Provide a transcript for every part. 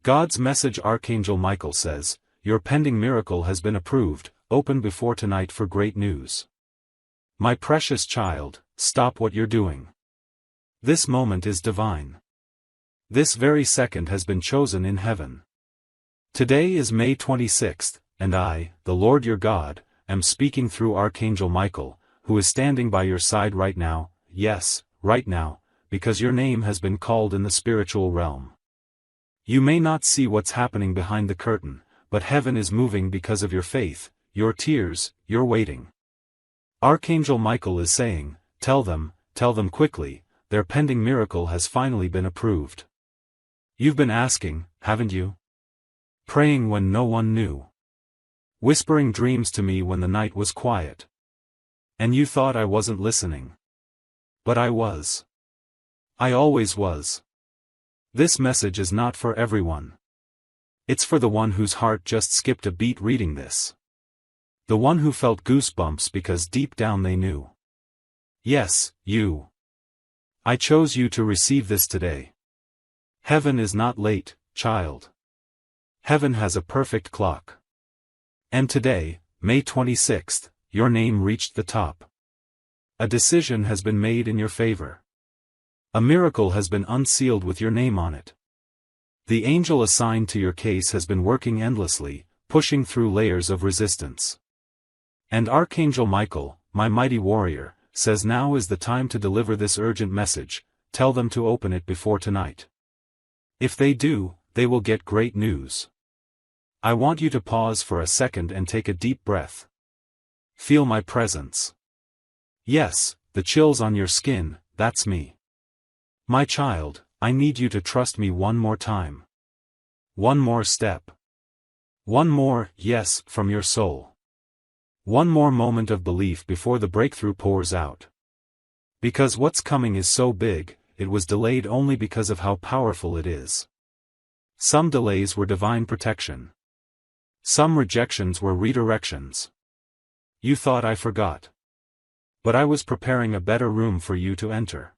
God's message. Archangel Michael says, your pending miracle has been approved, open before tonight for great news. My precious child, stop what you're doing. This moment is divine. This very second has been chosen in heaven. Today is May 26th, and I, the Lord your God, am speaking through Archangel Michael, who is standing by your side right now, yes, right now, because your name has been called in the spiritual realm. You may not see what's happening behind the curtain, but heaven is moving because of your faith, your tears, your waiting. Archangel Michael is saying, tell them quickly, their pending miracle has finally been approved. You've been asking, haven't you? Praying when no one knew. Whispering dreams to me when the night was quiet. And you thought I wasn't listening. But I was. I always was. This message is not for everyone. It's for the one whose heart just skipped a beat reading this. The one who felt goosebumps because deep down they knew. Yes, you. I chose you to receive this today. Heaven is not late, child. Heaven has a perfect clock. And today, May 26th, your name reached the top. A decision has been made in your favor. A miracle has been unsealed with your name on it. The angel assigned to your case has been working endlessly, pushing through layers of resistance. And Archangel Michael, my mighty warrior, says now is the time to deliver this urgent message, tell them to open it before tonight. If they do, they will get great news. I want you to pause for a second and take a deep breath. Feel my presence. Yes, the chills on your skin, that's me. My child, I need you to trust me one more time. One more step. One more, yes, from your soul. One more moment of belief before the breakthrough pours out. Because what's coming is so big, it was delayed only because of how powerful it is. Some delays were divine protection. Some rejections were redirections. You thought I forgot. But I was preparing a better room for you to enter.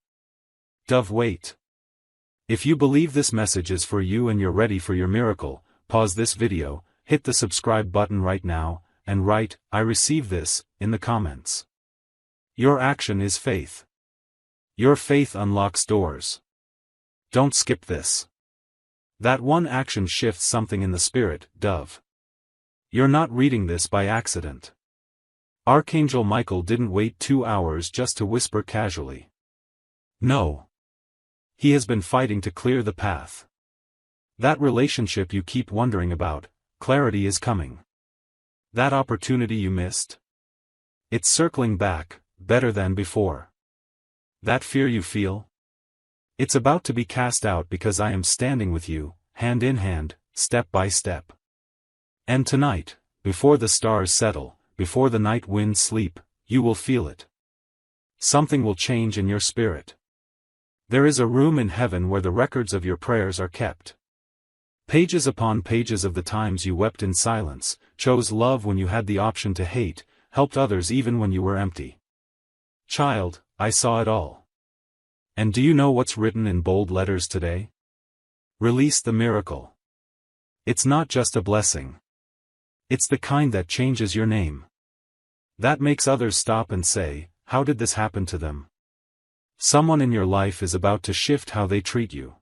Dove, wait. If you believe this message is for you and you're ready for your miracle, pause this video, hit the subscribe button right now, and write, I receive this, in the comments. Your action is faith. Your faith unlocks doors. Don't skip this. That one action shifts something in the spirit, Dove. You're not reading this by accident. Archangel Michael didn't wait 2 hours just to whisper casually. No. He has been fighting to clear the path. That relationship you keep wondering about, clarity is coming. That opportunity you missed? It's circling back, better than before. That fear you feel? It's about to be cast out because I am standing with you, hand in hand, step by step. And tonight, before the stars settle, before the night winds sleep, you will feel it. Something will change in your spirit. There is a room in heaven where the records of your prayers are kept. Pages upon pages of the times you wept in silence, chose love when you had the option to hate, helped others even when you were empty. Child, I saw it all. And do you know what's written in bold letters today? Release the miracle. It's not just a blessing. It's the kind that changes your name. That makes others stop and say, how did this happen to them? Someone in your life is about to shift how they treat you.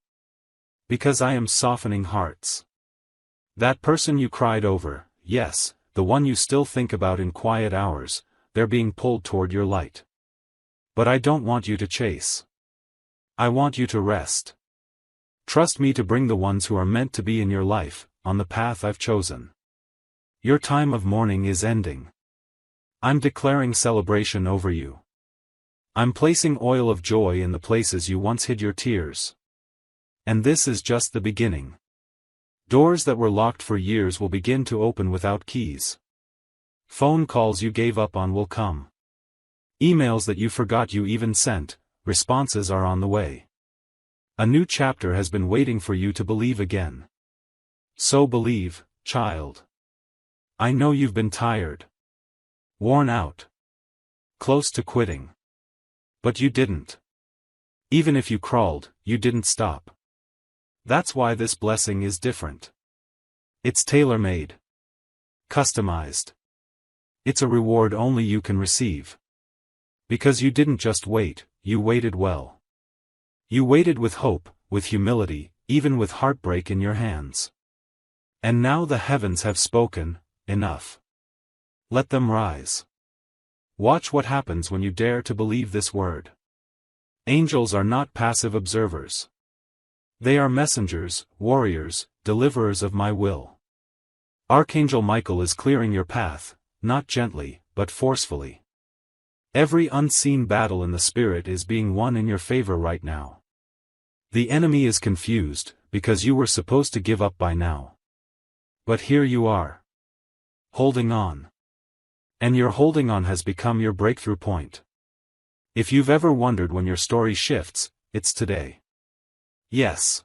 Because I am softening hearts. That person you cried over, yes, the one you still think about in quiet hours, they're being pulled toward your light. But I don't want you to chase. I want you to rest. Trust me to bring the ones who are meant to be in your life, on the path I've chosen. Your time of mourning is ending. I'm declaring celebration over you. I'm placing oil of joy in the places you once hid your tears. And this is just the beginning. Doors that were locked for years will begin to open without keys. Phone calls you gave up on will come. Emails that you forgot you even sent, responses are on the way. A new chapter has been waiting for you to believe again. So believe, child. I know you've been tired. Worn out. Close to quitting. But you didn't. Even if you crawled, you didn't stop. That's why this blessing is different. It's tailor-made. Customized. It's a reward only you can receive. Because you didn't just wait, you waited well. You waited with hope, with humility, even with heartbreak in your hands. And now the heavens have spoken, enough. Let them rise. Watch what happens when you dare to believe this word. Angels are not passive observers. They are messengers, warriors, deliverers of my will. Archangel Michael is clearing your path, not gently, but forcefully. Every unseen battle in the spirit is being won in your favor right now. The enemy is confused, because you were supposed to give up by now. But here you are. Holding on. And your holding on has become your breakthrough point. If you've ever wondered when your story shifts, it's today. Yes.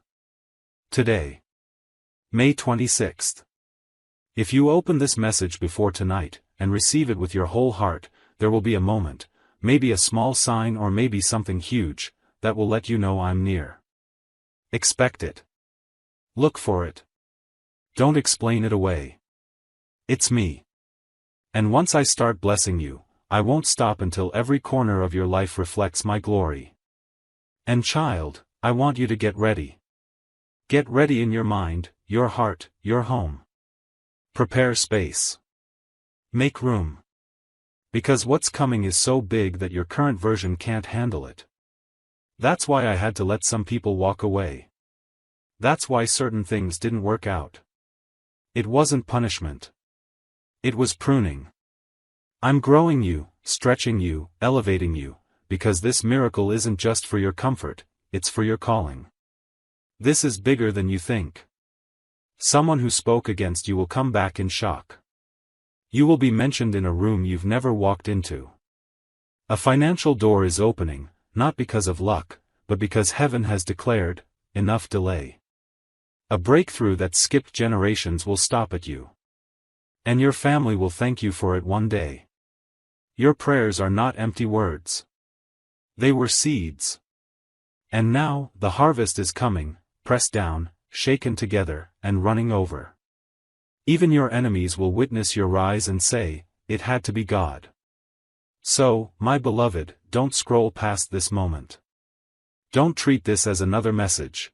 Today. May 26th. If you open this message before tonight, and receive it with your whole heart, there will be a moment, maybe a small sign or maybe something huge, that will let you know I'm near. Expect it. Look for it. Don't explain it away. It's me. And once I start blessing you, I won't stop until every corner of your life reflects my glory. And child, I want you to get ready. Get ready in your mind, your heart, your home. Prepare space. Make room. Because what's coming is so big that your current version can't handle it. That's why I had to let some people walk away. That's why certain things didn't work out. It wasn't punishment. It was pruning. I'm growing you, stretching you, elevating you, because this miracle isn't just for your comfort, it's for your calling. This is bigger than you think. Someone who spoke against you will come back in shock. You will be mentioned in a room you've never walked into. A financial door is opening, not because of luck, but because heaven has declared, enough delay. A breakthrough that skipped generations will stop at you. And your family will thank you for it one day. Your prayers are not empty words. They were seeds. And now, the harvest is coming, pressed down, shaken together, and running over. Even your enemies will witness your rise and say, it had to be God. So, my beloved, don't scroll past this moment. Don't treat this as another message.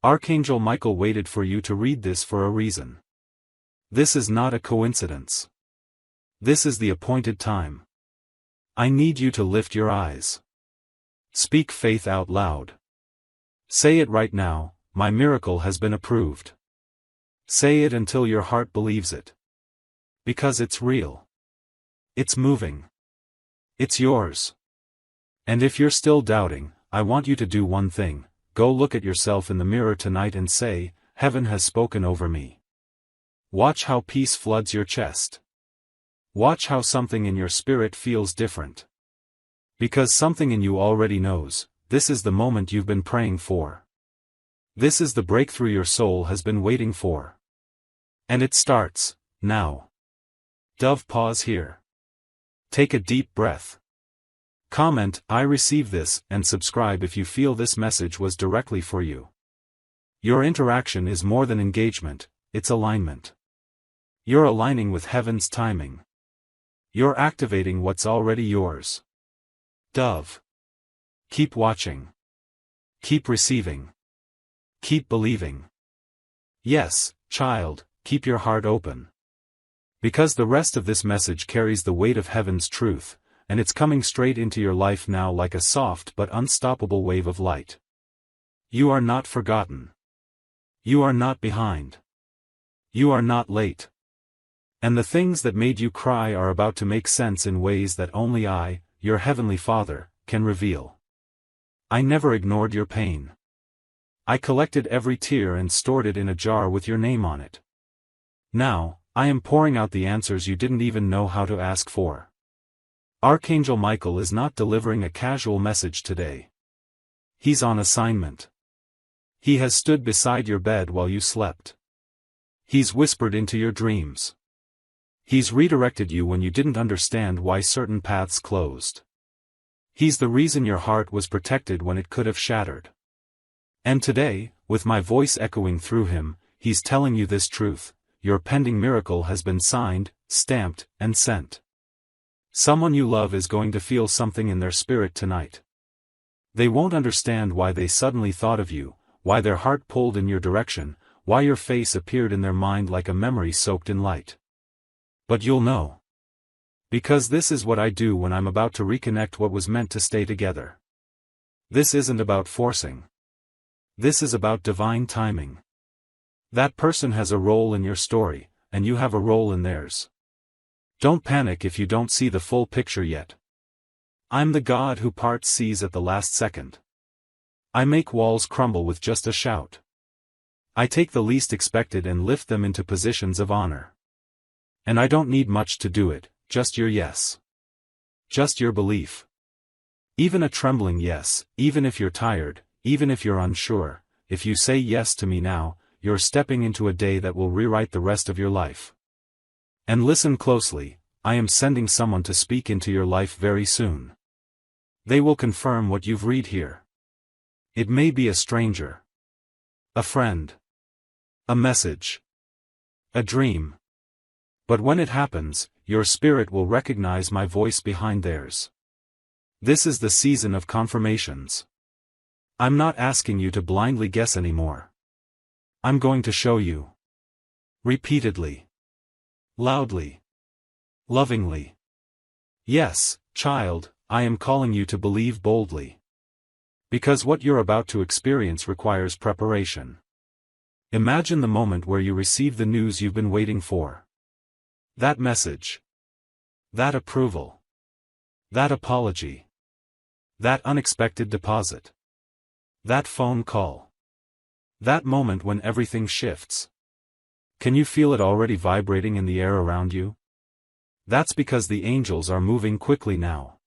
Archangel Michael waited for you to read this for a reason. This is not a coincidence. This is the appointed time. I need you to lift your eyes. Speak faith out loud. Say it right now, my miracle has been approved. Say it until your heart believes it. Because it's real. It's moving. It's yours. And if you're still doubting, I want you to do one thing, go look at yourself in the mirror tonight and say, heaven has spoken over me. Watch how peace floods your chest. Watch how something in your spirit feels different. Because something in you already knows, this is the moment you've been praying for. This is the breakthrough your soul has been waiting for. And it starts, now. Dove, pause here. Take a deep breath. Comment, I receive this, and subscribe if you feel this message was directly for you. Your interaction is more than engagement, it's alignment. You're aligning with heaven's timing. You're activating what's already yours. Dove. Keep watching. Keep receiving. Keep believing. Yes, child, keep your heart open. Because the rest of this message carries the weight of heaven's truth, and it's coming straight into your life now like a soft but unstoppable wave of light. You are not forgotten. You are not behind. You are not late. And the things that made you cry are about to make sense in ways that only I, your heavenly Father, can reveal. I never ignored your pain. I collected every tear and stored it in a jar with your name on it. Now, I am pouring out the answers you didn't even know how to ask for. Archangel Michael is not delivering a casual message today. He's on assignment. He has stood beside your bed while you slept. He's whispered into your dreams. He's redirected you when you didn't understand why certain paths closed. He's the reason your heart was protected when it could have shattered. And today, with my voice echoing through him, he's telling you this truth: your pending miracle has been signed, stamped, and sent. Someone you love is going to feel something in their spirit tonight. They won't understand why they suddenly thought of you, why their heart pulled in your direction, why your face appeared in their mind like a memory soaked in light. But you'll know. Because this is what I do when I'm about to reconnect what was meant to stay together. This isn't about forcing. This is about divine timing. That person has a role in your story, and you have a role in theirs. Don't panic if you don't see the full picture yet. I'm the God who parts seas at the last second. I make walls crumble with just a shout. I take the least expected and lift them into positions of honor. And I don't need much to do it, just your yes. Just your belief. Even a trembling yes, even if you're tired, even if you're unsure, if you say yes to me now, you're stepping into a day that will rewrite the rest of your life. And listen closely, I am sending someone to speak into your life very soon. They will confirm what you've read here. It may be a stranger. A friend. A message. A dream. But when it happens, your spirit will recognize my voice behind theirs. This is the season of confirmations. I'm not asking you to blindly guess anymore. I'm going to show you. Repeatedly. Loudly. Lovingly. Yes, child, I am calling you to believe boldly. Because what you're about to experience requires preparation. Imagine the moment where you receive the news you've been waiting for. That message. That approval. That apology. That unexpected deposit. That phone call. That moment when everything shifts. Can you feel it already vibrating in the air around you? That's because the angels are moving quickly now.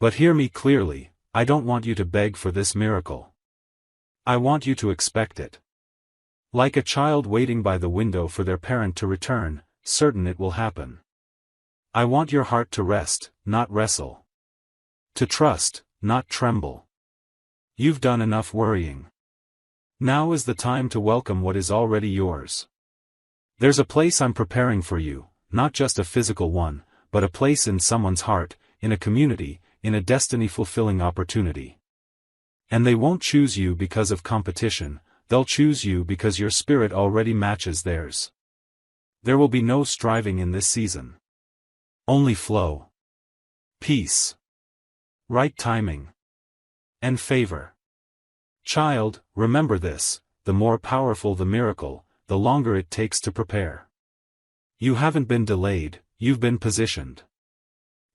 But hear me clearly, I don't want you to beg for this miracle. I want you to expect it. Like a child waiting by the window for their parent to return, certain it will happen. I want your heart to rest, not wrestle. To trust, not tremble. You've done enough worrying. Now is the time to welcome what is already yours. There's a place I'm preparing for you, not just a physical one, but a place in someone's heart, in a community, in a destiny-fulfilling opportunity. And they won't choose you because of competition, they'll choose you because your spirit already matches theirs. There will be no striving in this season. Only flow. Peace. Right timing. And favor. Child, remember this, the more powerful the miracle, the longer it takes to prepare. You haven't been delayed, you've been positioned.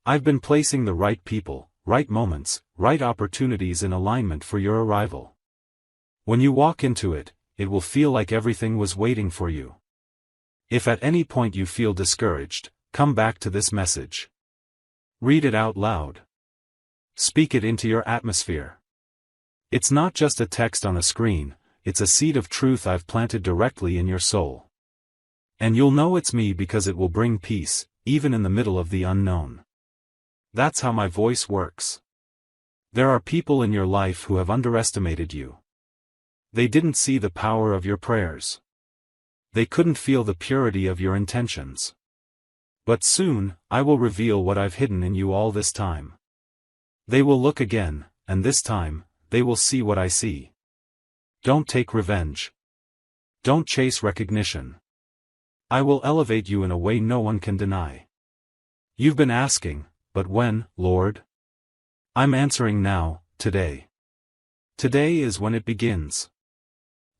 I've been placing the right people, right moments, right opportunities in alignment for your arrival. When you walk into it, it will feel like everything was waiting for you. If at any point you feel discouraged, come back to this message. Read it out loud. Speak it into your atmosphere. It's not just a text on a screen, it's a seed of truth I've planted directly in your soul. And you'll know it's me because it will bring peace, even in the middle of the unknown. That's how my voice works. There are people in your life who have underestimated you. They didn't see the power of your prayers. They couldn't feel the purity of your intentions. But soon, I will reveal what I've hidden in you all this time. They will look again, and this time, they will see what I see. Don't take revenge. Don't chase recognition. I will elevate you in a way no one can deny. You've been asking, but when, Lord? I'm answering now, today. Today is when it begins.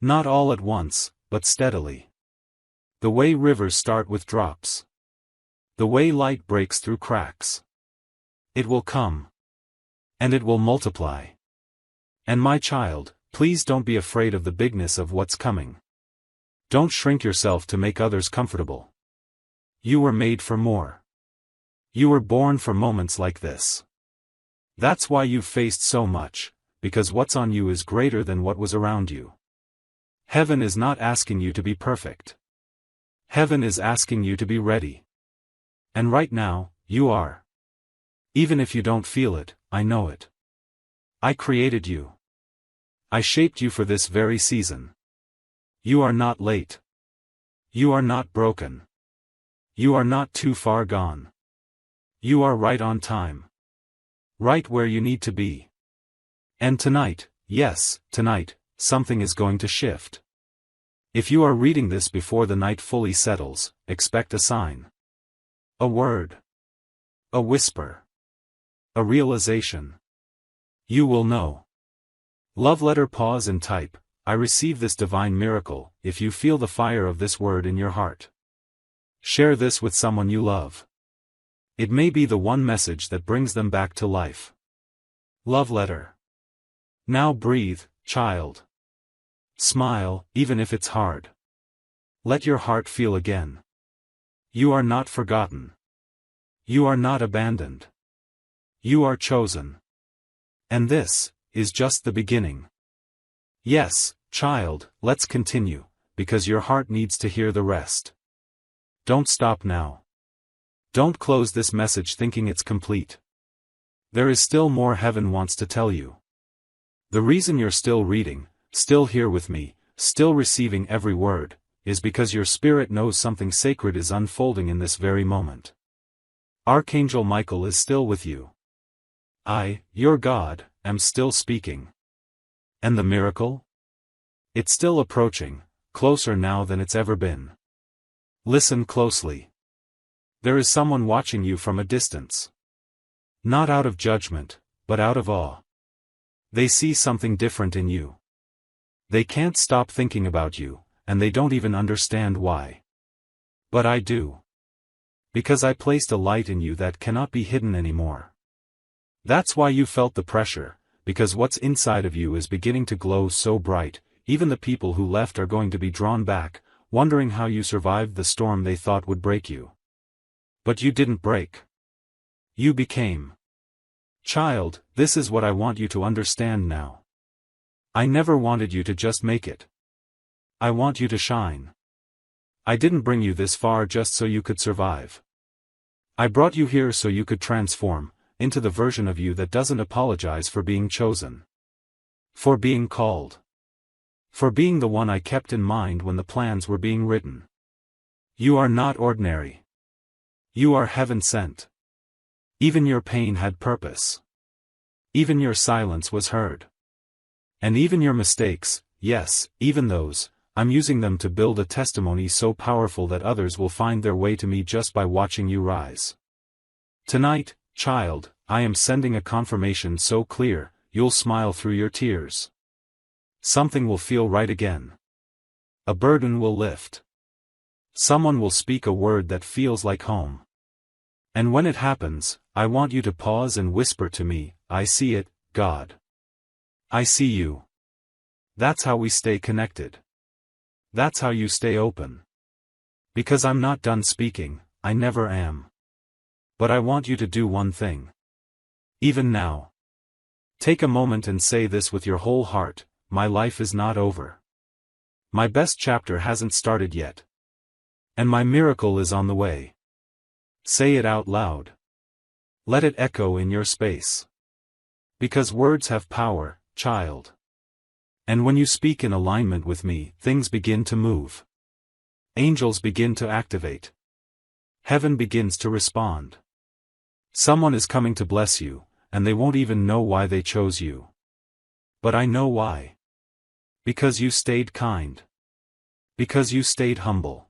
Not all at once, but steadily. The way rivers start with drops. The way light breaks through cracks. It will come. And it will multiply. And my child, please don't be afraid of the bigness of what's coming. Don't shrink yourself to make others comfortable. You were made for more. You were born for moments like this. That's why you've faced so much, because what's on you is greater than what was around you. Heaven is not asking you to be perfect. Heaven is asking you to be ready. And right now, you are. Even if you don't feel it, I know it. I created you. I shaped you for this very season. You are not late. You are not broken. You are not too far gone. You are right on time. Right where you need to be. And tonight, yes, tonight, something is going to shift. If you are reading this before the night fully settles, expect a sign. A word. A whisper. A realization. You will know. Love letter pause and type, I receive this divine miracle, if you feel the fire of this word in your heart. Share this with someone you love. It may be the one message that brings them back to life. Love letter. Now breathe, child. Smile, even if it's hard. Let your heart feel again. You are not forgotten. You are not abandoned. You are chosen. And this is just the beginning. Yes, child, let's continue, because your heart needs to hear the rest. Don't stop now. Don't close this message thinking it's complete. There is still more heaven wants to tell you. The reason you're still reading, still here with me, still receiving every word, is because your spirit knows something sacred is unfolding in this very moment. Archangel Michael is still with you. I, your God, am still speaking. And the miracle? It's still approaching, closer now than it's ever been. Listen closely. There is someone watching you from a distance. Not out of judgment, but out of awe. They see something different in you. They can't stop thinking about you, and they don't even understand why. But I do. Because I placed a light in you that cannot be hidden anymore. That's why you felt the pressure, because what's inside of you is beginning to glow so bright, even the people who left are going to be drawn back, wondering how you survived the storm they thought would break you. But you didn't break. You became. Child, this is what I want you to understand now. I never wanted you to just make it. I want you to shine. I didn't bring you this far just so you could survive. I brought you here so you could transform into the version of you that doesn't apologize for being chosen. For being called. For being the one I kept in mind when the plans were being written. You are not ordinary. You are heaven sent. Even your pain had purpose. Even your silence was heard. And even your mistakes, yes, even those, I'm using them to build a testimony so powerful that others will find their way to me just by watching you rise. Tonight, child, I am sending a confirmation so clear, you'll smile through your tears. Something will feel right again. A burden will lift. Someone will speak a word that feels like home. And when it happens, I want you to pause and whisper to me, I see it, God. I see you. That's how we stay connected. That's how you stay open. Because I'm not done speaking, I never am. But I want you to do one thing. Even now. Take a moment and say this with your whole heart, my life is not over. My best chapter hasn't started yet. And my miracle is on the way. Say it out loud. Let it echo in your space. Because words have power, child. And when you speak in alignment with me, things begin to move. Angels begin to activate. Heaven begins to respond. Someone is coming to bless you, and they won't even know why they chose you. But I know why. Because you stayed kind. Because you stayed humble.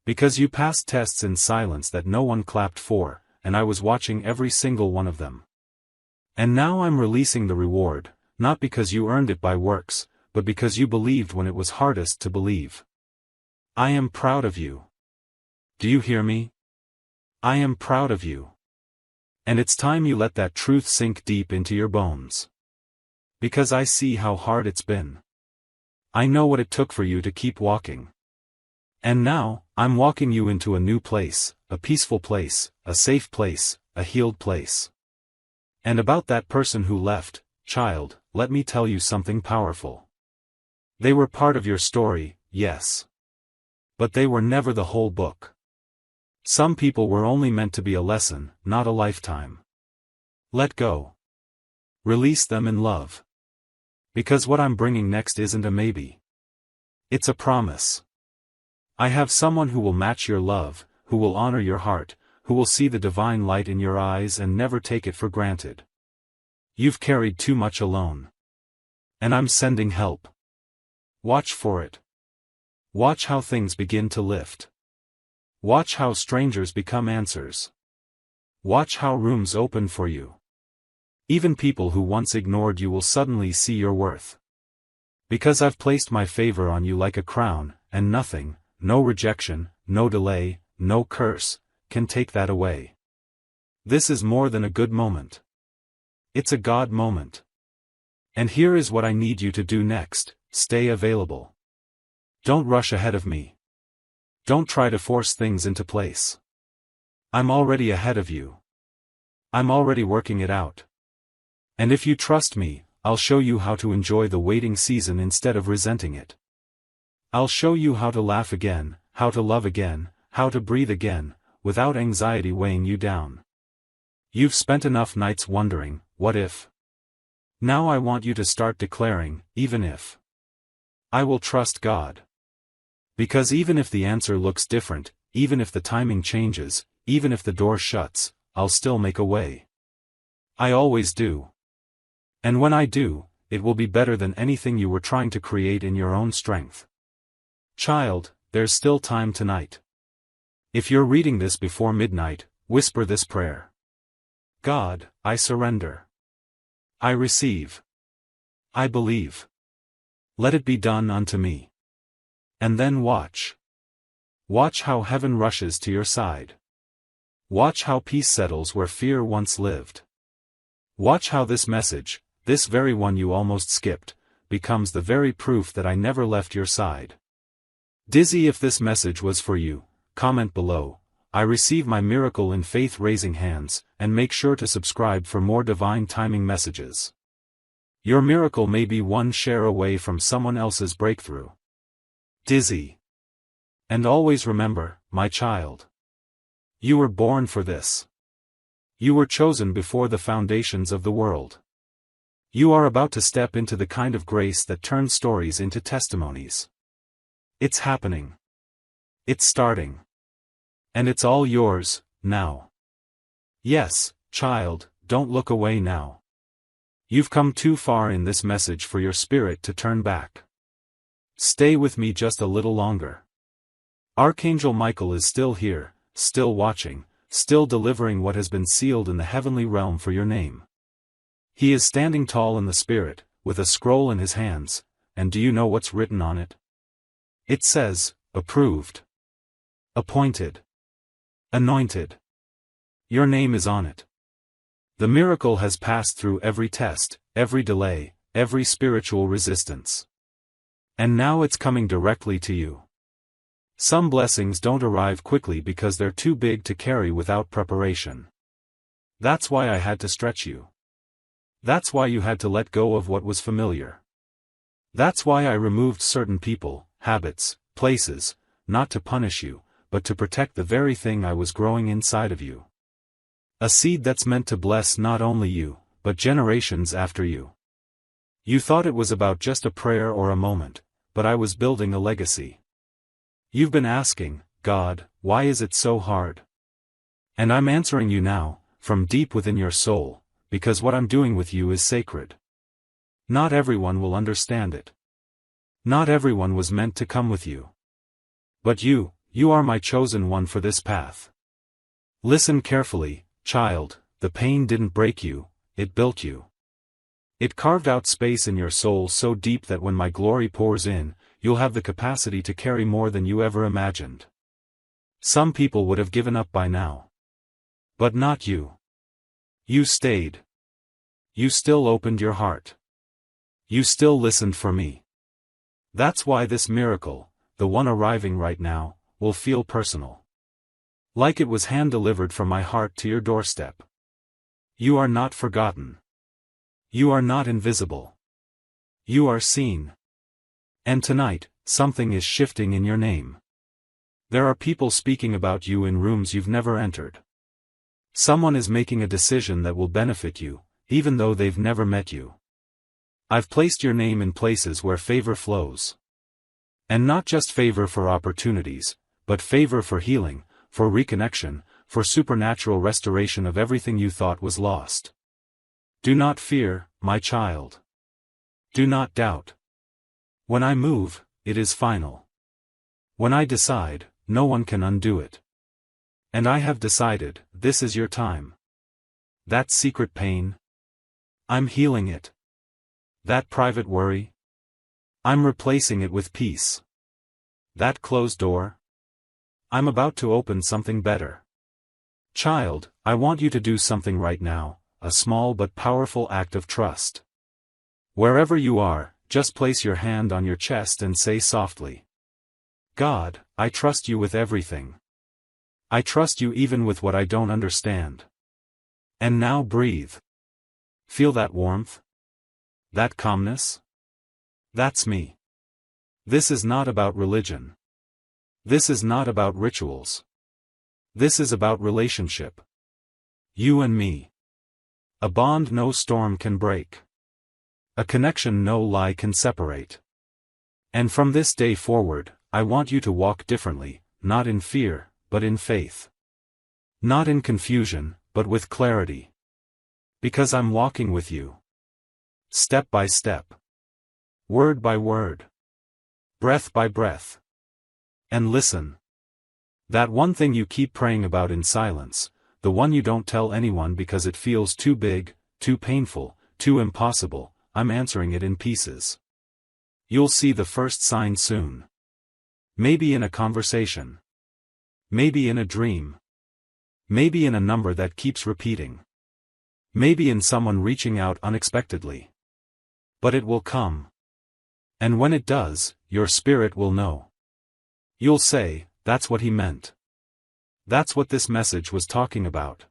Because you passed tests in silence that no one clapped for, and I was watching every single one of them. And now I'm releasing the reward, not because you earned it by works, but because you believed when it was hardest to believe. I am proud of you. Do you hear me? I am proud of you. And it's time you let that truth sink deep into your bones. Because I see how hard it's been. I know what it took for you to keep walking. And now, I'm walking you into a new place, a peaceful place, a safe place, a healed place. And about that person who left, child, let me tell you something powerful. They were part of your story, yes. But they were never the whole book. Some people were only meant to be a lesson, not a lifetime. Let go. Release them in love. Because what I'm bringing next isn't a maybe. It's a promise. I have someone who will match your love, who will honor your heart, who will see the divine light in your eyes and never take it for granted. You've carried too much alone. And I'm sending help. Watch for it. Watch how things begin to lift. Watch how strangers become answers. Watch how rooms open for you. Even people who once ignored you will suddenly see your worth. Because I've placed my favor on you like a crown, and nothing, no rejection, no delay, no curse, can take that away. This is more than a good moment. It's a God moment. And here is what I need you to do next: stay available. Don't rush ahead of me. Don't try to force things into place. I'm already ahead of you. I'm already working it out. And if you trust me, I'll show you how to enjoy the waiting season instead of resenting it. I'll show you how to laugh again, how to love again, how to breathe again, without anxiety weighing you down. You've spent enough nights wondering, what if? Now I want you to start declaring, even if. I will trust God. Because even if the answer looks different, even if the timing changes, even if the door shuts, I'll still make a way. I always do. And when I do, it will be better than anything you were trying to create in your own strength. Child, there's still time tonight. If you're reading this before midnight, whisper this prayer. God, I surrender. I receive. I believe. Let it be done unto me. And then watch. Watch how heaven rushes to your side. Watch how peace settles where fear once lived. Watch how this message, this very one you almost skipped, becomes the very proof that I never left your side. Dizzy if this message was for you, comment below, I receive my miracle in faith raising hands, and make sure to subscribe for more divine timing messages. Your miracle may be one share away from someone else's breakthrough. Dizzy. And always remember, my child. You were born for this. You were chosen before the foundations of the world. You are about to step into the kind of grace that turns stories into testimonies. It's happening. It's starting. And it's all yours, now. Yes, child, don't look away now. You've come too far in this message for your spirit to turn back. Stay with me just a little longer. Archangel Michael is still here, still watching, still delivering what has been sealed in the heavenly realm for your name. He is standing tall in the spirit, with a scroll in his hands, and do you know what's written on it? It says, approved. Appointed. Anointed. Your name is on it. The miracle has passed through every test, every delay, every spiritual resistance. And now it's coming directly to you. Some blessings don't arrive quickly because they're too big to carry without preparation. That's why I had to stretch you. That's why you had to let go of what was familiar. That's why I removed certain people, habits, places, not to punish you, but to protect the very thing I was growing inside of you. A seed that's meant to bless not only you, but generations after you. You thought it was about just a prayer or a moment, but I was building a legacy. You've been asking, God, why is it so hard? And I'm answering you now, from deep within your soul, because what I'm doing with you is sacred. Not everyone will understand it. Not everyone was meant to come with you. But you are my chosen one for this path. Listen carefully, child, the pain didn't break you, it built you. It carved out space in your soul so deep that when my glory pours in, you'll have the capacity to carry more than you ever imagined. Some people would have given up by now. But not you. You stayed. You still opened your heart. You still listened for me. That's why this miracle, the one arriving right now, will feel personal. Like it was hand-delivered from my heart to your doorstep. You are not forgotten. You are not invisible. You are seen. And tonight, something is shifting in your name. There are people speaking about you in rooms you've never entered. Someone is making a decision that will benefit you, even though they've never met you. I've placed your name in places where favor flows. And not just favor for opportunities, but favor for healing, for reconnection, for supernatural restoration of everything you thought was lost. Do not fear, my child. Do not doubt. When I move, it is final. When I decide, no one can undo it. And I have decided, this is your time. That secret pain? I'm healing it. That private worry? I'm replacing it with peace. That closed door? I'm about to open something better. Child, I want you to do something right now, a small but powerful act of trust. Wherever you are, just place your hand on your chest and say softly, God, I trust you with everything. I trust you even with what I don't understand. And now breathe. Feel that warmth? That calmness? That's me. This is not about religion. This is not about rituals. This is about relationship. You and me. A bond no storm can break. A connection no lie can separate. And from this day forward, I want you to walk differently, not in fear, but in faith. Not in confusion, but with clarity. Because I'm walking with you. Step by step. Word by word. Breath by breath. And listen. That one thing you keep praying about in silence, the one you don't tell anyone because it feels too big, too painful, too impossible, I'm answering it in pieces. You'll see the first sign soon. Maybe in a conversation. Maybe in a dream. Maybe in a number that keeps repeating. Maybe in someone reaching out unexpectedly. But it will come. And when it does, your spirit will know. You'll say, that's what he meant. That's what this message was talking about.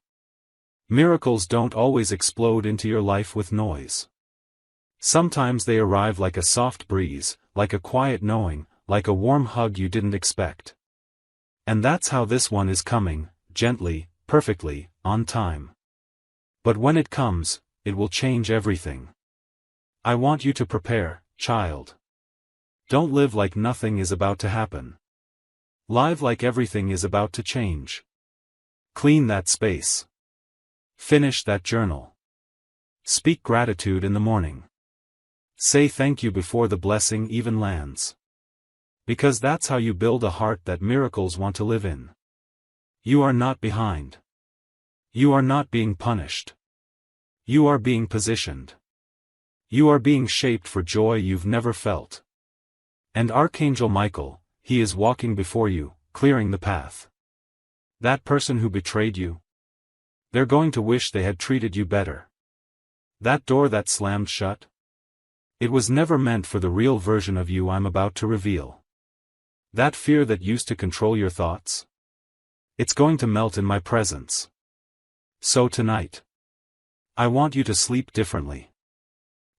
Miracles don't always explode into your life with noise. Sometimes they arrive like a soft breeze, like a quiet knowing, like a warm hug you didn't expect. And that's how this one is coming, gently, perfectly, on time. But when it comes, it will change everything. I want you to prepare, child. Don't live like nothing is about to happen. Live like everything is about to change. Clean that space. Finish that journal. Speak gratitude in the morning. Say thank you before the blessing even lands. Because that's how you build a heart that miracles want to live in. You are not behind. You are not being punished. You are being positioned. You are being shaped for joy you've never felt. And Archangel Michael, he is walking before you, clearing the path. That person who betrayed you? They're going to wish they had treated you better. That door that slammed shut? It was never meant for the real version of you I'm about to reveal. That fear that used to control your thoughts? It's going to melt in my presence. So tonight, I want you to sleep differently.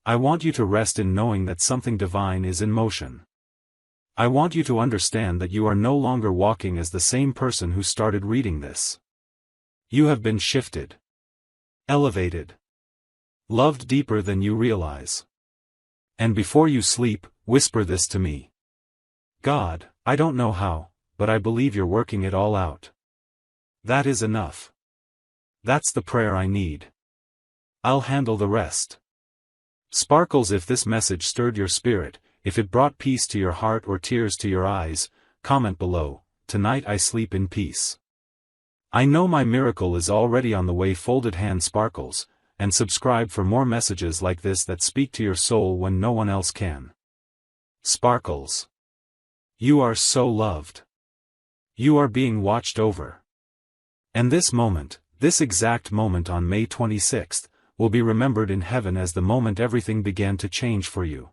I want you to rest in knowing that something divine is in motion. I want you to understand that you are no longer walking as the same person who started reading this. You have been shifted. Elevated. Loved deeper than you realize. And before you sleep, whisper this to me. God, I don't know how, but I believe you're working it all out. That is enough. That's the prayer I need. I'll handle the rest. Sparkles, if this message stirred your spirit, if it brought peace to your heart or tears to your eyes, comment below. Tonight I sleep in peace. I know my miracle is already on the way. Folded hand sparkles, and subscribe for more messages like this that speak to your soul when no one else can. Sparkles. You are so loved. You are being watched over. And this moment, this exact moment on May 26th, will be remembered in heaven as the moment everything began to change for you.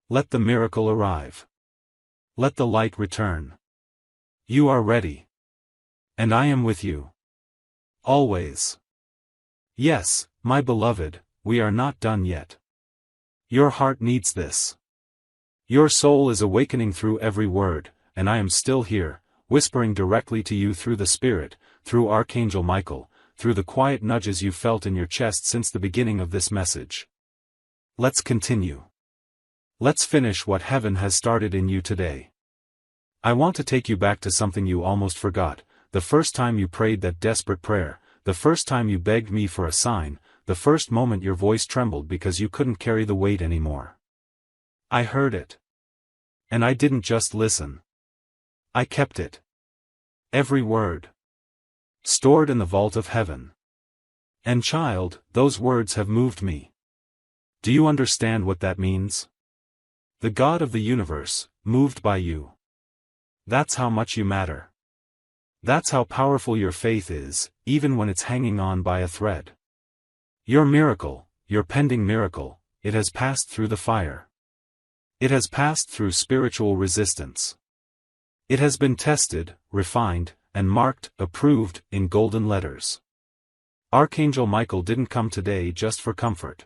Let the miracle arrive. Let the light return. You are ready. And I am with you. Always. Yes, my beloved, we are not done yet. Your heart needs this. Your soul is awakening through every word, and I am still here, whispering directly to you through the Spirit, through Archangel Michael, through the quiet nudges you felt in your chest since the beginning of this message. Let's continue. Let's finish what heaven has started in you today. I want to take you back to something you almost forgot, the first time you prayed that desperate prayer, the first time you begged me for a sign, the first moment your voice trembled because you couldn't carry the weight anymore. I heard it. And I didn't just listen. I kept it. Every word. Stored in the vault of heaven. And child, those words have moved me. Do you understand what that means? The God of the universe, moved by you. That's how much you matter. That's how powerful your faith is, even when it's hanging on by a thread. Your miracle, your pending miracle, it has passed through the fire. It has passed through spiritual resistance. It has been tested, refined, and marked, approved, in golden letters. Archangel Michael didn't come today just for comfort.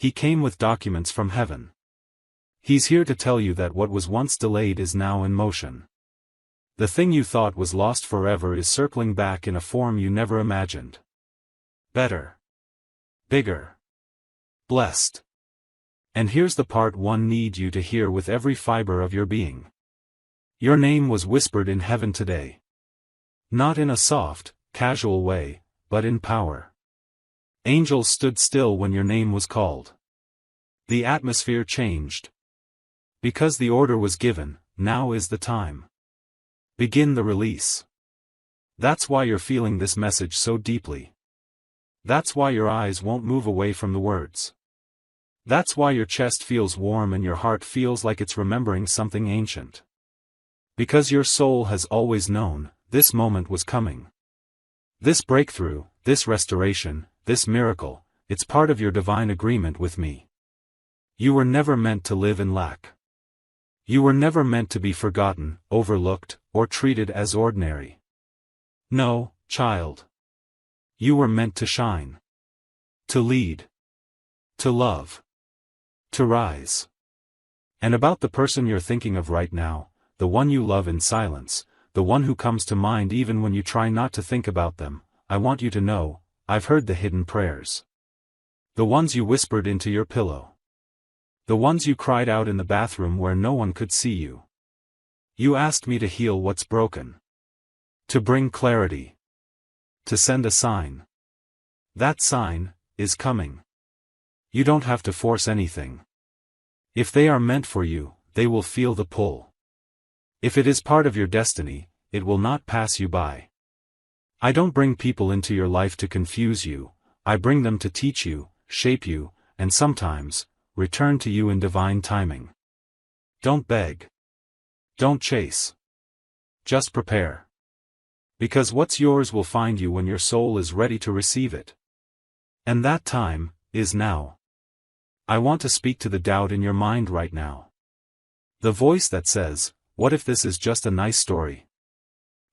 He came with documents from heaven. He's here to tell you that what was once delayed is now in motion. The thing you thought was lost forever is circling back in a form you never imagined. Better. Bigger. Blessed. And here's the part one need you to hear with every fiber of your being. Your name was whispered in heaven today. Not in a soft, casual way, but in power. Angels stood still when your name was called. The atmosphere changed. Because the order was given, now is the time. Begin the release. That's why you're feeling this message so deeply. That's why your eyes won't move away from the words. That's why your chest feels warm and your heart feels like it's remembering something ancient. Because your soul has always known, this moment was coming. This breakthrough, this restoration, this miracle, it's part of your divine agreement with me. You were never meant to live in lack. You were never meant to be forgotten, overlooked, or treated as ordinary. No, child. You were meant to shine. To lead. To love. To rise. And about the person you're thinking of right now, the one you love in silence, the one who comes to mind even when you try not to think about them, I want you to know, I've heard the hidden prayers. The ones you whispered into your pillow. The ones you cried out in the bathroom where no one could see you. You asked me to heal what's broken. To bring clarity. To send a sign. That sign is coming. You don't have to force anything. If they are meant for you, they will feel the pull. If it is part of your destiny, it will not pass you by. I don't bring people into your life to confuse you, I bring them to teach you, shape you, and sometimes, return to you in divine timing. Don't beg. Don't chase. Just prepare. Because what's yours will find you when your soul is ready to receive it. And that time is now. I want to speak to the doubt in your mind right now. The voice that says, what if this is just a nice story?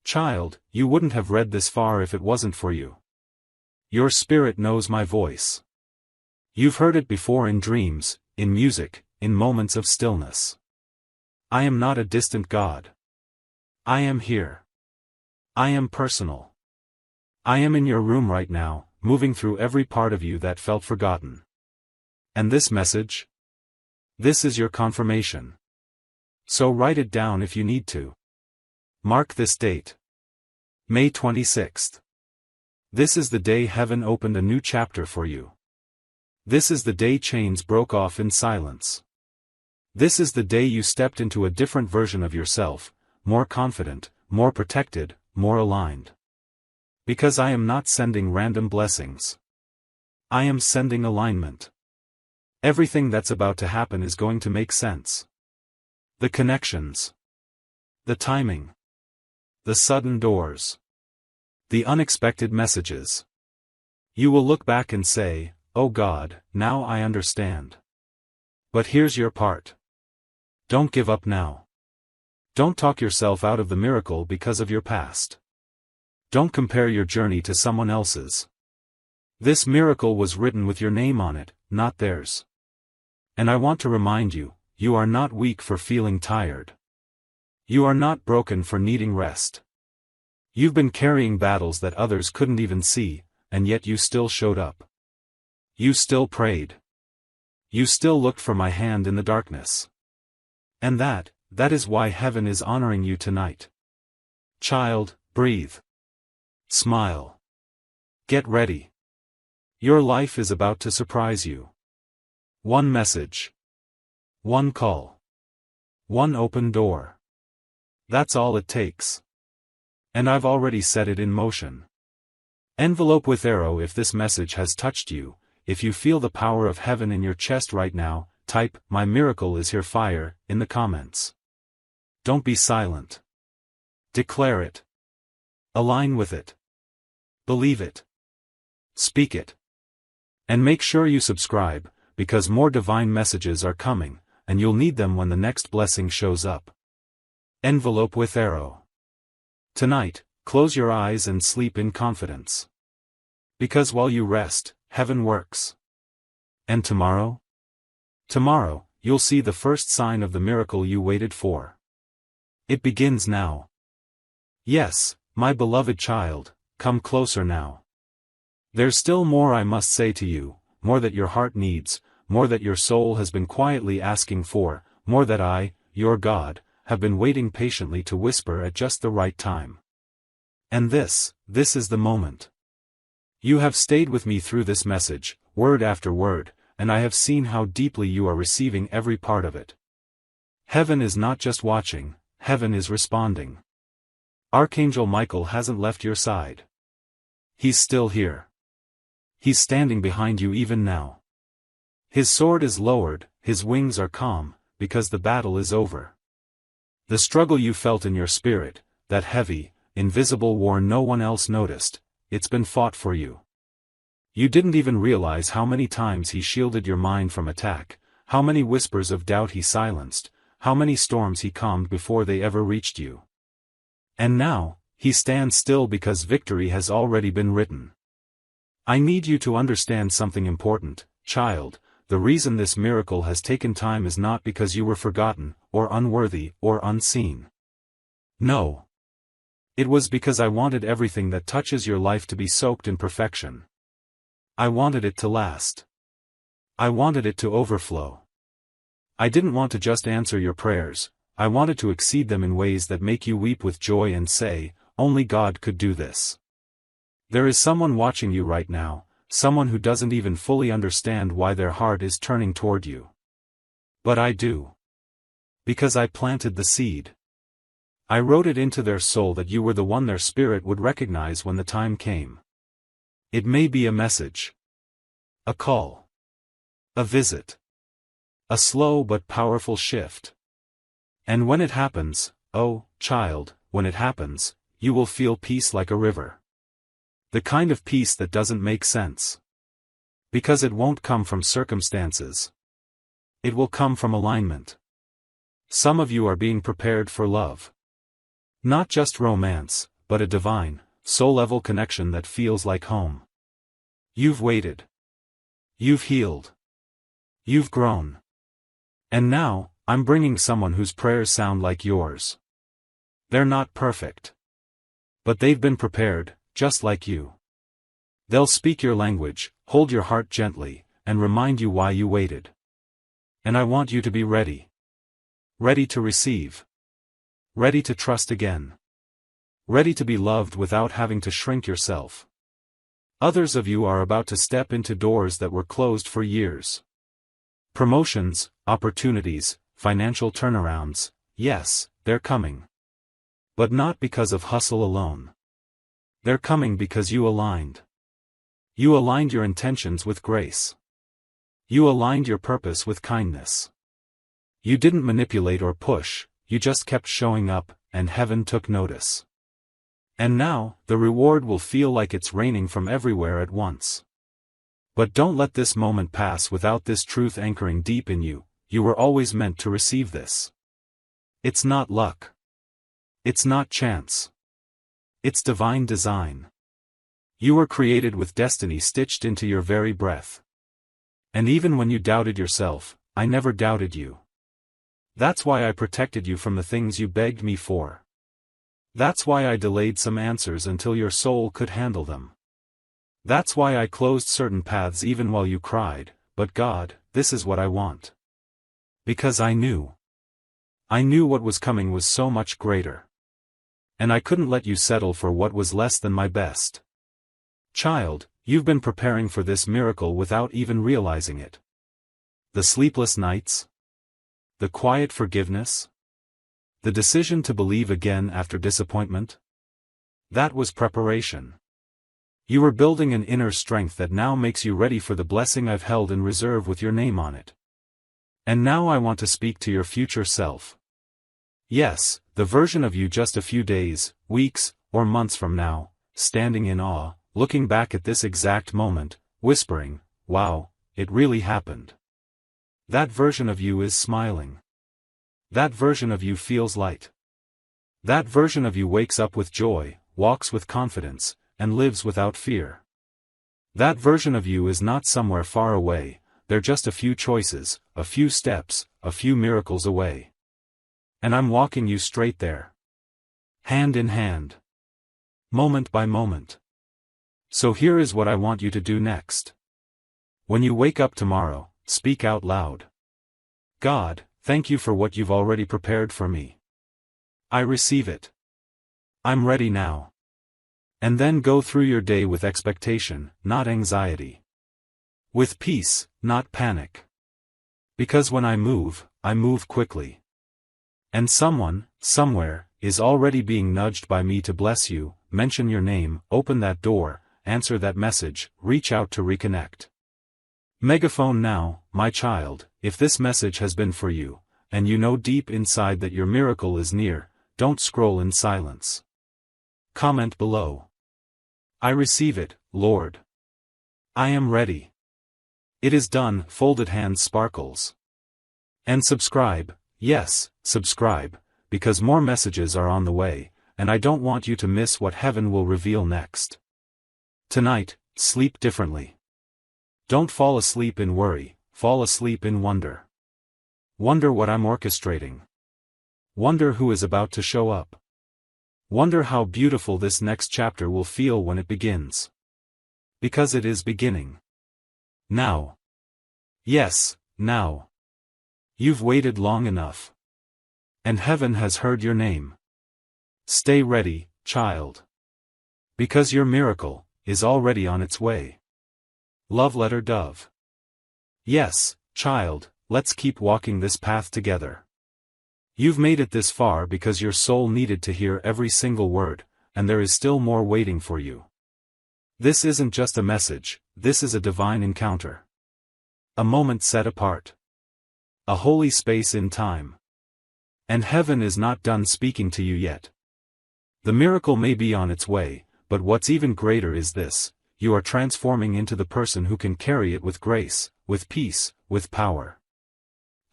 Child, you wouldn't have read this far if it wasn't for you. Your spirit knows my voice. You've heard it before in dreams, in music, in moments of stillness. I am not a distant God. I am here. I am personal. I am in your room right now, moving through every part of you that felt forgotten. And this message? This is your confirmation. So write it down if you need to. Mark this date. May 26th. This is the day heaven opened a new chapter for you. This is the day chains broke off in silence. This is the day you stepped into a different version of yourself, more confident, more protected, more aligned. Because I am not sending random blessings. I am sending alignment. Everything that's about to happen is going to make sense. The connections. The timing. The sudden doors. The unexpected messages. You will look back and say, oh God, now I understand. But here's your part. Don't give up now. Don't talk yourself out of the miracle because of your past. Don't compare your journey to someone else's. This miracle was written with your name on it, not theirs. And I want to remind you, you are not weak for feeling tired. You are not broken for needing rest. You've been carrying battles that others couldn't even see, and yet you still showed up. You still prayed. You still looked for my hand in the darkness. And that is why heaven is honoring you tonight. Child, breathe. Smile. Get ready. Your life is about to surprise you. One message. One call. One open door. That's all it takes. And I've already set it in motion. Envelope with arrow if this message has touched you. If you feel the power of heaven in your chest right now, type, "My miracle is here" fire, in the comments. Don't be silent. Declare it. Align with it. Believe it. Speak it. And make sure you subscribe, because more divine messages are coming, and you'll need them when the next blessing shows up. Envelope with arrow. Tonight, close your eyes and sleep in confidence. Because while you rest, heaven works. And tomorrow? Tomorrow, you'll see the first sign of the miracle you waited for. It begins now. Yes, my beloved child, come closer now. There's still more I must say to you, more that your heart needs, more that your soul has been quietly asking for, more that I, your God, have been waiting patiently to whisper at just the right time. And this is the moment. You have stayed with me through this message, word after word, and I have seen how deeply you are receiving every part of it. Heaven is not just watching, heaven is responding. Archangel Michael hasn't left your side. He's still here. He's standing behind you even now. His sword is lowered, his wings are calm, because the battle is over. The struggle you felt in your spirit, that heavy, invisible war no one else noticed, it's been fought for you. You didn't even realize how many times he shielded your mind from attack, how many whispers of doubt he silenced, how many storms he calmed before they ever reached you. And now, he stands still because victory has already been written. I need you to understand something important, child. The reason this miracle has taken time is not because you were forgotten, or unworthy, or unseen. No. It was because I wanted everything that touches your life to be soaked in perfection. I wanted it to last. I wanted it to overflow. I didn't want to just answer your prayers, I wanted to exceed them in ways that make you weep with joy and say, "Only God could do this." There is someone watching you right now, someone who doesn't even fully understand why their heart is turning toward you. But I do. Because I planted the seed. I wrote it into their soul that you were the one their spirit would recognize when the time came. It may be a message. A call. A visit. A slow but powerful shift. And when it happens, oh, child, when it happens, you will feel peace like a river. The kind of peace that doesn't make sense. Because it won't come from circumstances. It will come from alignment. Some of you are being prepared for love. Not just romance, but a divine, soul-level connection that feels like home. You've waited. You've healed. You've grown. And now, I'm bringing someone whose prayers sound like yours. They're not perfect. But they've been prepared, just like you. They'll speak your language, hold your heart gently, and remind you why you waited. And I want you to be ready. Ready to receive. Ready to trust again. Ready to be loved without having to shrink yourself. Others of you are about to step into doors that were closed for years. Promotions, opportunities, financial turnarounds, yes, they're coming. But not because of hustle alone. They're coming because you aligned. You aligned your intentions with grace. You aligned your purpose with kindness. You didn't manipulate or push, you just kept showing up, and heaven took notice. And now, the reward will feel like it's raining from everywhere at once. But don't let this moment pass without this truth anchoring deep in you. You were always meant to receive this. It's not luck. It's not chance. It's divine design. You were created with destiny stitched into your very breath. And even when you doubted yourself, I never doubted you. That's why I protected you from the things you begged me for. That's why I delayed some answers until your soul could handle them. That's why I closed certain paths even while you cried, but God, this is what I want. Because I knew. I knew what was coming was so much greater. And I couldn't let you settle for what was less than my best. Child, you've been preparing for this miracle without even realizing it. The sleepless nights? The quiet forgiveness? The decision to believe again after disappointment? That was preparation. You were building an inner strength that now makes you ready for the blessing I've held in reserve with your name on it. And now I want to speak to your future self. Yes, the version of you just a few days, weeks, or months from now, standing in awe, looking back at this exact moment, whispering, "Wow, it really happened." That version of you is smiling. That version of you feels light. That version of you wakes up with joy, walks with confidence, and lives without fear. That version of you is not somewhere far away, they're just a few choices, a few steps, a few miracles away. And I'm walking you straight there. Hand in hand. Moment by moment. So here is what I want you to do next. When you wake up tomorrow, speak out loud. God, thank you for what you've already prepared for me. I receive it. I'm ready now. And then go through your day with expectation, not anxiety. With peace, not panic. Because when I move quickly. And someone, somewhere, is already being nudged by me to bless you, mention your name, open that door, answer that message, reach out to reconnect. Megaphone now, my child, if this message has been for you, and you know deep inside that your miracle is near, don't scroll in silence. Comment below. I receive it, Lord. I am ready. It is done, folded hands sparkles. And subscribe, yes, subscribe, because more messages are on the way, and I don't want you to miss what heaven will reveal next. Tonight, sleep differently. Don't fall asleep in worry, fall asleep in wonder. Wonder what I'm orchestrating. Wonder who is about to show up. Wonder how beautiful this next chapter will feel when it begins. Because it is beginning. Now. Yes, now. You've waited long enough. And heaven has heard your name. Stay ready, child. Because your miracle is already on its way. Love letter Dove. Yes, child, let's keep walking this path together. You've made it this far because your soul needed to hear every single word, and there is still more waiting for you. This isn't just a message, this is a divine encounter. A moment set apart. A holy space in time. And heaven is not done speaking to you yet. The miracle may be on its way, but what's even greater is this: you are transforming into the person who can carry it with grace, with peace, with power.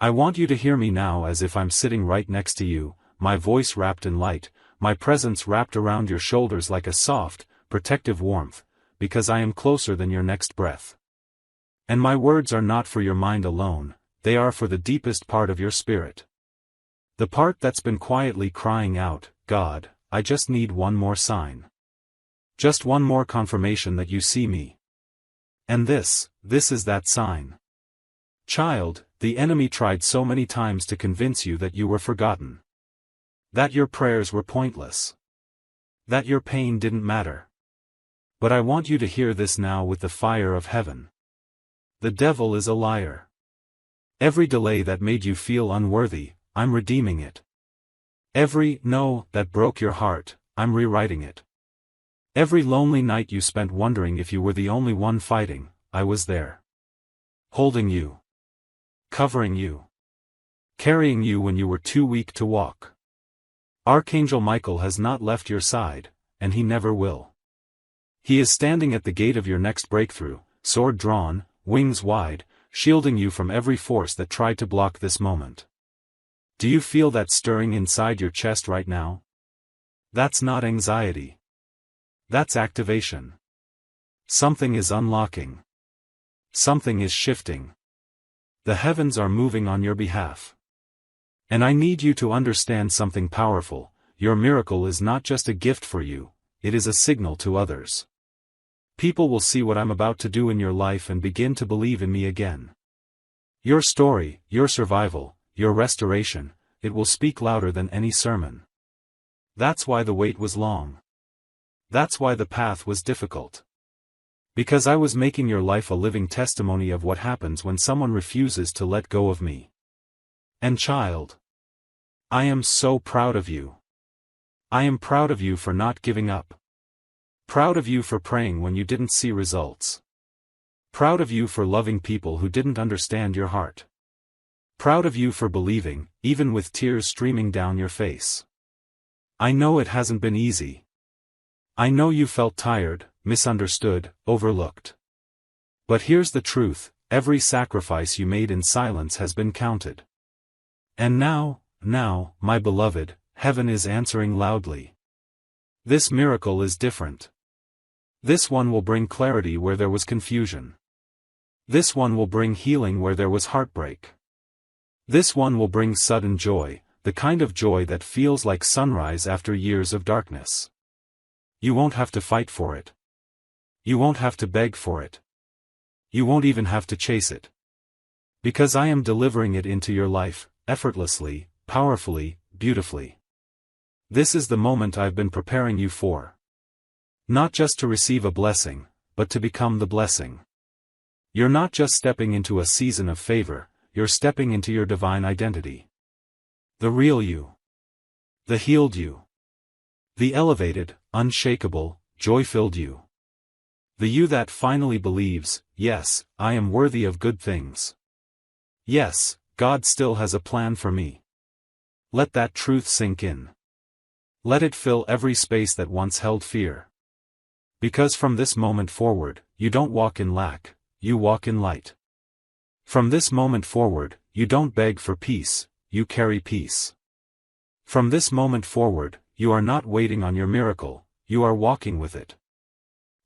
I want you to hear me now as if I'm sitting right next to you, my voice wrapped in light, my presence wrapped around your shoulders like a soft, protective warmth, because I am closer than your next breath. And my words are not for your mind alone, they are for the deepest part of your spirit. The part that's been quietly crying out, God, I just need one more sign. Just one more confirmation that you see me. And this is that sign. Child, the enemy tried so many times to convince you that you were forgotten. That your prayers were pointless. That your pain didn't matter. But I want you to hear this now with the fire of heaven. The devil is a liar. Every delay that made you feel unworthy, I'm redeeming it. Every no that broke your heart, I'm rewriting it. Every lonely night you spent wondering if you were the only one fighting, I was there. Holding you. Covering you. Carrying you when you were too weak to walk. Archangel Michael has not left your side, and he never will. He is standing at the gate of your next breakthrough, sword drawn, wings wide, shielding you from every force that tried to block this moment. Do you feel that stirring inside your chest right now? That's not anxiety. That's activation. Something is unlocking. Something is shifting. The heavens are moving on your behalf. And I need you to understand something powerful: your miracle is not just a gift for you, it is a signal to others. People will see what I'm about to do in your life and begin to believe in me again. Your story, your survival, your restoration, it will speak louder than any sermon. That's why the wait was long. That's why the path was difficult. Because I was making your life a living testimony of what happens when someone refuses to let go of me. And child, I am so proud of you. I am proud of you for not giving up. Proud of you for praying when you didn't see results. Proud of you for loving people who didn't understand your heart. Proud of you for believing, even with tears streaming down your face. I know it hasn't been easy. I know you felt tired, misunderstood, overlooked. But here's the truth, every sacrifice you made in silence has been counted. And now, my beloved, heaven is answering loudly. This miracle is different. This one will bring clarity where there was confusion. This one will bring healing where there was heartbreak. This one will bring sudden joy, the kind of joy that feels like sunrise after years of darkness. You won't have to fight for it. You won't have to beg for it. You won't even have to chase it. Because I am delivering it into your life, effortlessly, powerfully, beautifully. This is the moment I've been preparing you for. Not just to receive a blessing, but to become the blessing. You're not just stepping into a season of favor, you're stepping into your divine identity. The real you. The healed you. The elevated, unshakable, joy-filled you. The you that finally believes, yes, I am worthy of good things. Yes, God still has a plan for me. Let that truth sink in. Let it fill every space that once held fear. Because from this moment forward, you don't walk in lack, you walk in light. From this moment forward, you don't beg for peace, you carry peace. From this moment forward, you are not waiting on your miracle, you are walking with it.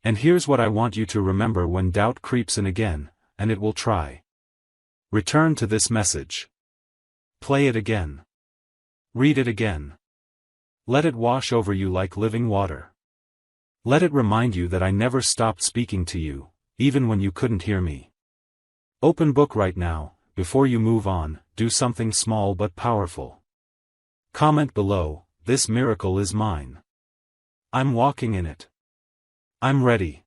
And here's what I want you to remember when doubt creeps in again, and it will try. Return to this message. Play it again. Read it again. Let it wash over you like living water. Let it remind you that I never stopped speaking to you, even when you couldn't hear me. Open book right now, before you move on, do something small but powerful. Comment below, this miracle is mine. I'm walking in it. I'm ready.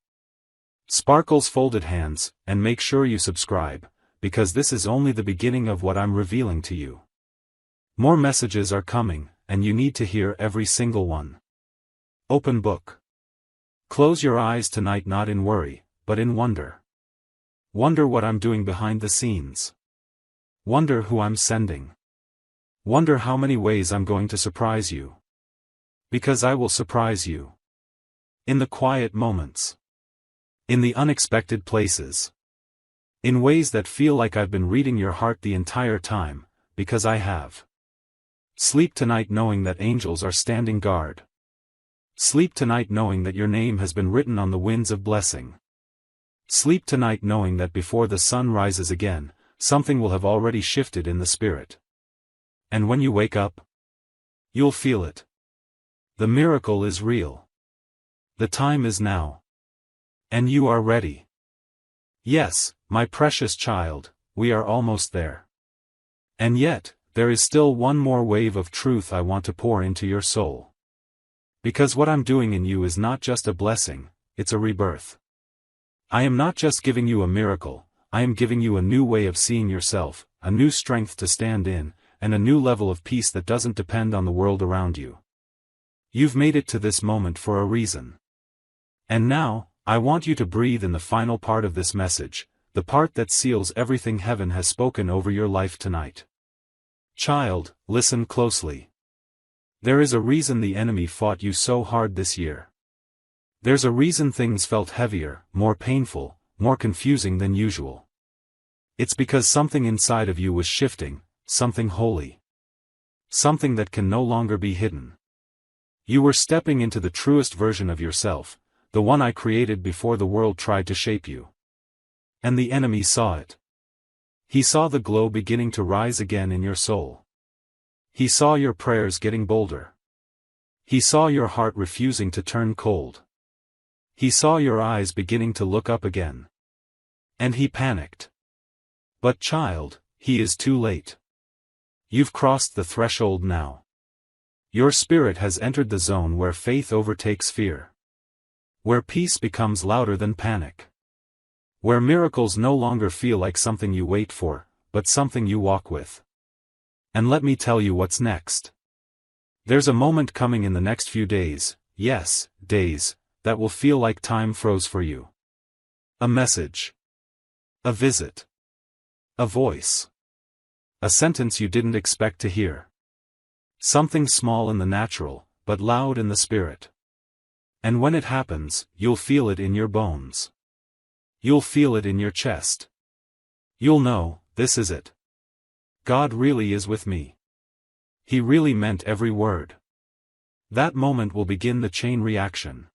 Sparkle's folded hands, and make sure you subscribe, because this is only the beginning of what I'm revealing to you. More messages are coming, and you need to hear every single one. Open book. Close your eyes tonight, not in worry, but in wonder. Wonder what I'm doing behind the scenes. Wonder who I'm sending. Wonder how many ways I'm going to surprise you. Because I will surprise you. In the quiet moments. In the unexpected places. In ways that feel like I've been reading your heart the entire time, because I have. Sleep tonight knowing that angels are standing guard. Sleep tonight knowing that your name has been written on the winds of blessing. Sleep tonight knowing that before the sun rises again, something will have already shifted in the spirit. And when you wake up, you'll feel it. The miracle is real. The time is now. And you are ready. Yes, my precious child, we are almost there. And yet, there is still one more wave of truth I want to pour into your soul. Because what I'm doing in you is not just a blessing, it's a rebirth. I am not just giving you a miracle, I am giving you a new way of seeing yourself, a new strength to stand in, and a new level of peace that doesn't depend on the world around you. You've made it to this moment for a reason. And now, I want you to breathe in the final part of this message, the part that seals everything heaven has spoken over your life tonight. Child, listen closely. There is a reason the enemy fought you so hard this year. There's a reason things felt heavier, more painful, more confusing than usual. It's because something inside of you was shifting, something holy. Something that can no longer be hidden. You were stepping into the truest version of yourself, the one I created before the world tried to shape you. And the enemy saw it. He saw the glow beginning to rise again in your soul. He saw your prayers getting bolder. He saw your heart refusing to turn cold. He saw your eyes beginning to look up again. And he panicked. But child, he is too late. You've crossed the threshold now. Your spirit has entered the zone where faith overtakes fear. Where peace becomes louder than panic. Where miracles no longer feel like something you wait for, but something you walk with. And let me tell you what's next. There's a moment coming in the next few days, yes, days, that will feel like time froze for you. A message. A visit. A voice. A sentence you didn't expect to hear. Something small in the natural, but loud in the spirit. And when it happens, you'll feel it in your bones. You'll feel it in your chest. You'll know, this is it. God really is with me. He really meant every word. That moment will begin the chain reaction.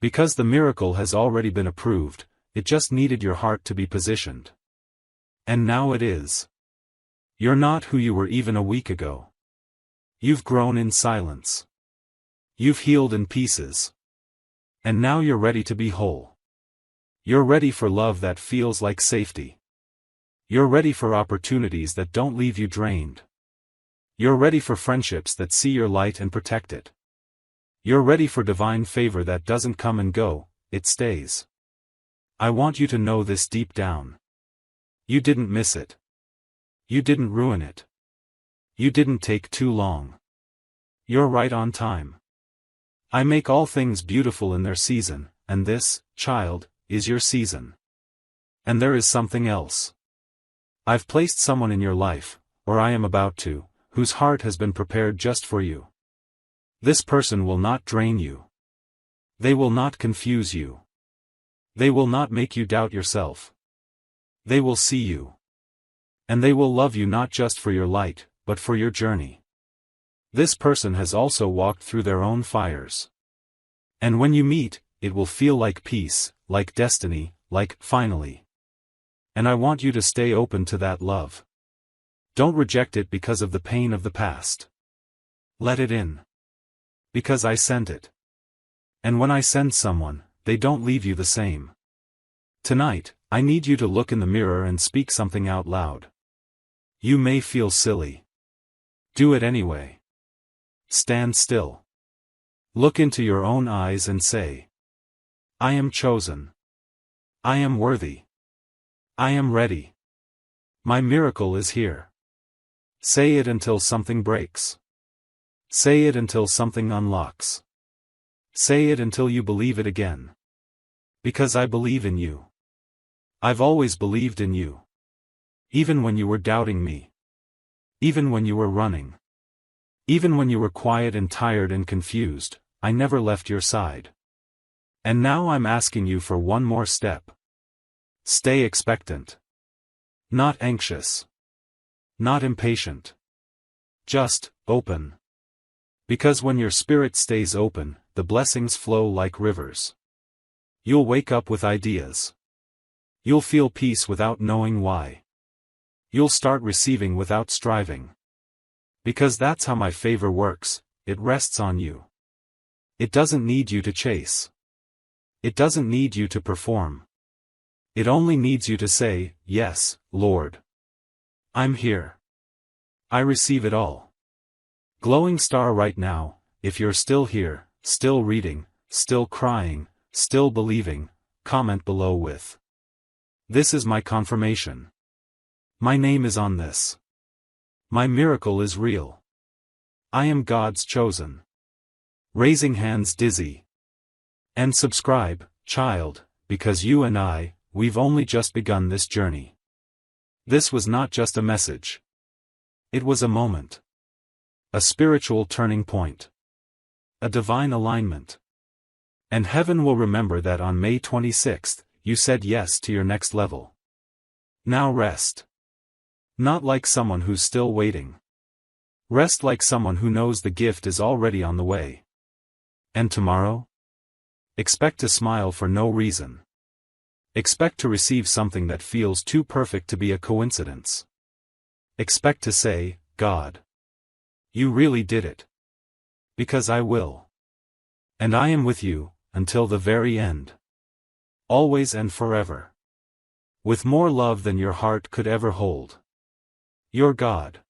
Because the miracle has already been approved, it just needed your heart to be positioned. And now it is. You're not who you were even a week ago. You've grown in silence. You've healed in pieces. And now you're ready to be whole. You're ready for love that feels like safety. You're ready for opportunities that don't leave you drained. You're ready for friendships that see your light and protect it. You're ready for divine favor that doesn't come and go, it stays. I want you to know this deep down. You didn't miss it. You didn't ruin it. You didn't take too long. You're right on time. I make all things beautiful in their season, and this, child, is your season. And there is something else. I've placed someone in your life, or I am about to, whose heart has been prepared just for you. This person will not drain you. They will not confuse you. They will not make you doubt yourself. They will see you. And they will love you not just for your light, but for your journey. This person has also walked through their own fires. And when you meet, it will feel like peace, like destiny, like finally. And I want you to stay open to that love. Don't reject it because of the pain of the past. Let it in. Because I sent it. And when I send someone, they don't leave you the same. Tonight, I need you to look in the mirror and speak something out loud. You may feel silly. Do it anyway. Stand still. Look into your own eyes and say, I am chosen. I am worthy. I am ready. My miracle is here. Say it until something breaks. Say it until something unlocks. Say it until you believe it again. Because I believe in you. I've always believed in you. Even when you were doubting me. Even when you were running. Even when you were quiet and tired and confused, I never left your side. And now I'm asking you for one more step. Stay expectant. Not anxious. Not impatient. Just open. Because when your spirit stays open, the blessings flow like rivers. You'll wake up with ideas. You'll feel peace without knowing why. You'll start receiving without striving. Because that's how my favor works, it rests on you. It doesn't need you to chase. It doesn't need you to perform. It only needs you to say, yes, Lord. I'm here. I receive it all. Glowing star right now, if you're still here, still reading, still crying, still believing, comment below with. This is my confirmation. My name is on this. My miracle is real. I am God's chosen. Raising hands dizzy. And subscribe, child, because you and I, we've only just begun this journey. This was not just a message. It was a moment. A spiritual turning point. A divine alignment. And heaven will remember that on May 26th, you said yes to your next level. Now rest. Not like someone who's still waiting. Rest like someone who knows the gift is already on the way. And tomorrow? Expect to smile for no reason. Expect to receive something that feels too perfect to be a coincidence. Expect to say, God. You really did it. Because I will. And I am with you, until the very end. Always and forever. With more love than your heart could ever hold. Your God.